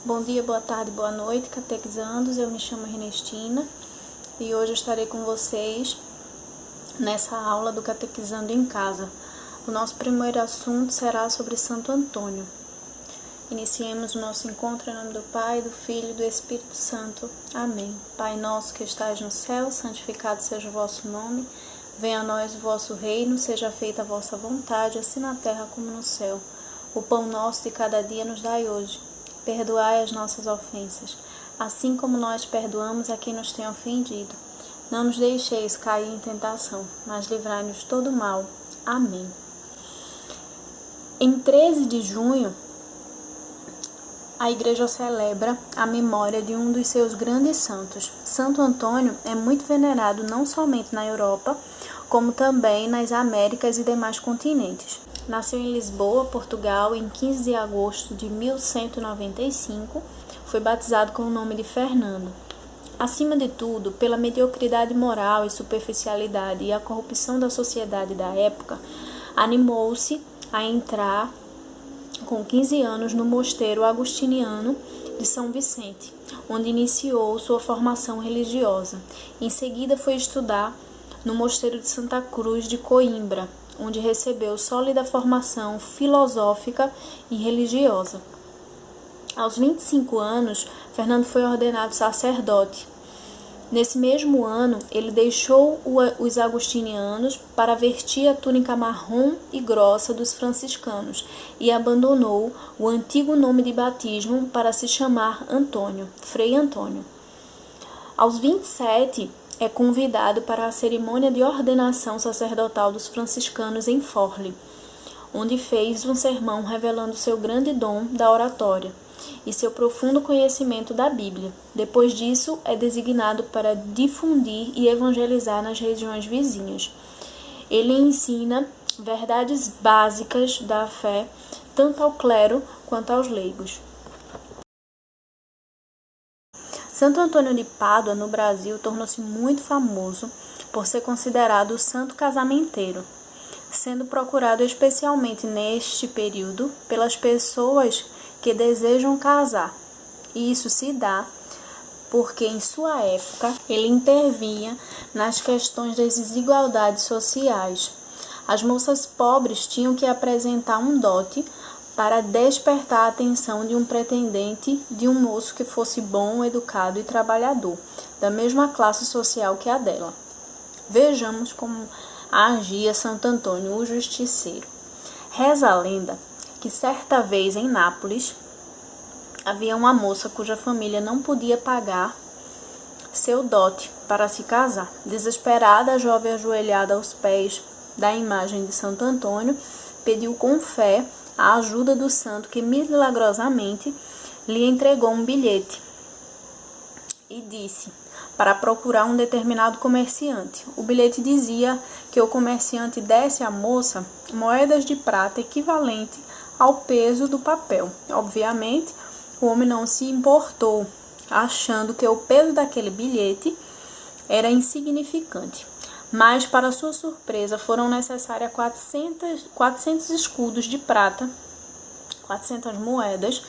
Bom dia, boa tarde, boa noite, catequizandos. Eu me chamo Ernestina e hoje eu estarei com vocês nessa aula do Catequizando em Casa. O nosso primeiro assunto será sobre Santo Antônio. Iniciemos o nosso encontro em nome do Pai, do Filho e do Espírito Santo. Amém. Pai nosso que estais no céu, santificado seja o vosso nome. Venha a nós o vosso reino, seja feita a vossa vontade, assim na terra como no céu. O pão nosso de cada dia nos dai hoje. Perdoai as nossas ofensas, assim como nós perdoamos a quem nos tem ofendido. Não nos deixeis cair em tentação, mas livrai-nos de todo mal. Amém. Em 13 de junho, a Igreja celebra a memória de um dos seus grandes santos. Santo Antônio é muito venerado não somente na Europa, como também nas Américas e demais continentes. Nasceu em Lisboa, Portugal, em 15 de agosto de 1195, foi batizado com o nome de Fernando. Acima de tudo, pela mediocridade moral e superficialidade e a corrupção da sociedade da época, animou-se a entrar com 15 anos no mosteiro agustiniano de São Vicente, onde iniciou sua formação religiosa. Em seguida foi estudar no mosteiro de Santa Cruz de Coimbra, onde recebeu sólida formação filosófica e religiosa. Aos 25 anos, Fernando foi ordenado sacerdote. Nesse mesmo ano, ele deixou os agustinianos para vestir a túnica marrom e grossa dos franciscanos e abandonou o antigo nome de batismo para se chamar Antônio, Frei Antônio. Aos 27, é convidado para a cerimônia de ordenação sacerdotal dos franciscanos em Forli, onde fez um sermão revelando seu grande dom da oratória e seu profundo conhecimento da Bíblia. Depois disso, é designado para difundir e evangelizar nas regiões vizinhas. Ele ensina verdades básicas da fé, tanto ao clero quanto aos leigos. Santo Antônio de Pádua, no Brasil, tornou-se muito famoso por ser considerado o santo casamenteiro, sendo procurado especialmente neste período pelas pessoas que desejam casar. E isso se dá porque, em sua época, ele intervinha nas questões das desigualdades sociais. As moças pobres tinham que apresentar um dote para despertar a atenção de um pretendente de um moço que fosse bom, educado e trabalhador, da mesma classe social que a dela. Vejamos como agia Santo Antônio, o justiceiro. Reza a lenda que certa vez em Nápoles havia uma moça cuja família não podia pagar seu dote para se casar. Desesperada, a jovem ajoelhada aos pés da imagem de Santo Antônio pediu com fé a ajuda do santo, que milagrosamente lhe entregou um bilhete e disse para procurar um determinado comerciante. O bilhete dizia que o comerciante desse à moça moedas de prata equivalente ao peso do papel. Obviamente, o homem não se importou, achando que o peso daquele bilhete era insignificante. Mas, para sua surpresa, foram necessárias 400 escudos de prata, 400 moedas,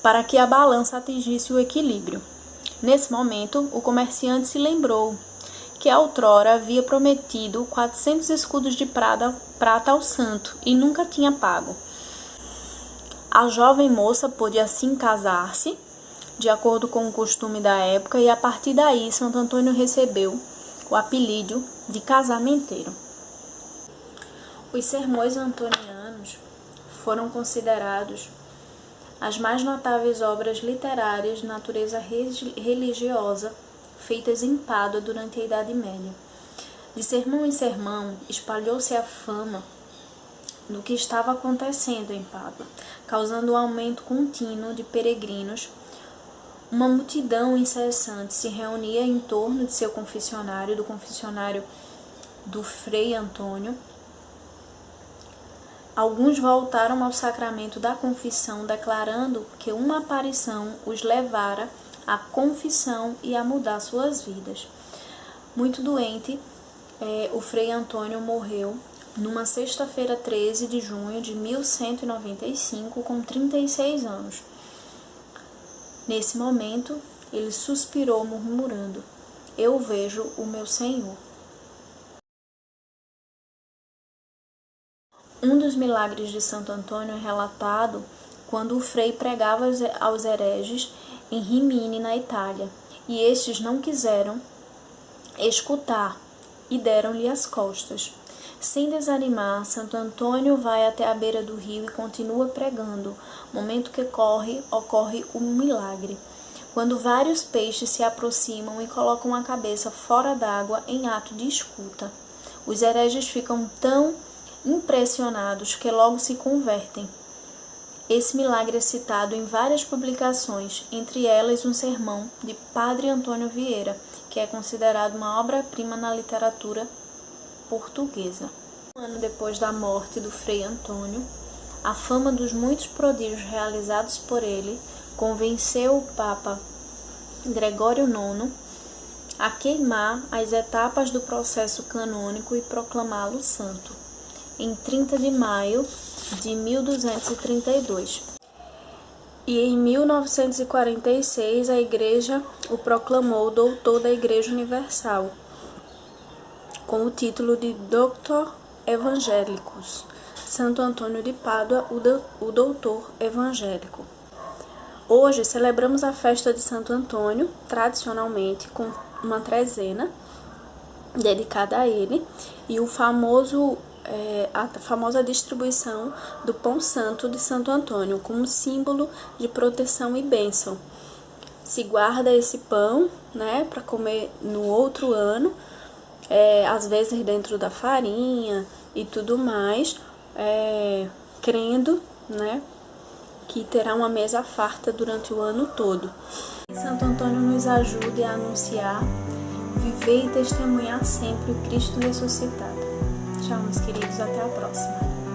para que a balança atingisse o equilíbrio. Nesse momento, o comerciante se lembrou que outrora havia prometido 400 escudos de prata ao santo e nunca tinha pago. A jovem moça pôde assim casar-se, de acordo com o costume da época, e a partir daí Santo Antônio recebeu o apelido de casamenteiro. Os sermões antonianos foram considerados as mais notáveis obras literárias de natureza religiosa feitas em Pádua durante a Idade Média. De sermão em sermão, espalhou-se a fama do que estava acontecendo em Pádua, causando um aumento contínuo de peregrinos. Uma multidão incessante se reunia em torno de seu confessionário, do confessionário do Frei Antônio. Alguns voltaram ao sacramento da confissão, declarando que uma aparição os levara à confissão e a mudar suas vidas. Muito doente, o Frei Antônio morreu numa sexta-feira 13 de junho de 1195, com 36 anos. Nesse momento, ele suspirou, murmurando: Eu vejo o meu Senhor. Um dos milagres de Santo Antônio é relatado quando o frei pregava aos hereges em Rimini, na Itália, e estes não quiseram escutar e deram-lhe as costas. Sem desanimar, Santo Antônio vai até a beira do rio e continua pregando. Momento que ocorre um milagre. Quando vários peixes se aproximam e colocam a cabeça fora d'água em ato de escuta. Os hereges ficam tão impressionados que logo se convertem. Esse milagre é citado em várias publicações, entre elas um sermão de Padre Antônio Vieira, que é considerado uma obra-prima na literatura portuguesa. Um ano depois da morte do Frei Antônio, a fama dos muitos prodígios realizados por ele convenceu o Papa Gregório IX a queimar as etapas do processo canônico e proclamá-lo santo, em 30 de maio de 1232. E em 1946 a Igreja o proclamou doutor da Igreja Universal, com o título de Doctor Evangelicus, Santo Antônio de Pádua, o doutor evangélico. Hoje celebramos a festa de Santo Antônio, tradicionalmente com uma trezena dedicada a ele, e a famosa distribuição do pão santo de Santo Antônio, como símbolo de proteção e bênção. Se guarda esse pão, para comer no outro ano, às vezes dentro da farinha e tudo mais, crendo, que terá uma mesa farta durante o ano todo. Santo Antônio nos ajude a anunciar, viver e testemunhar sempre o Cristo ressuscitado. Tchau, meus queridos, até a próxima.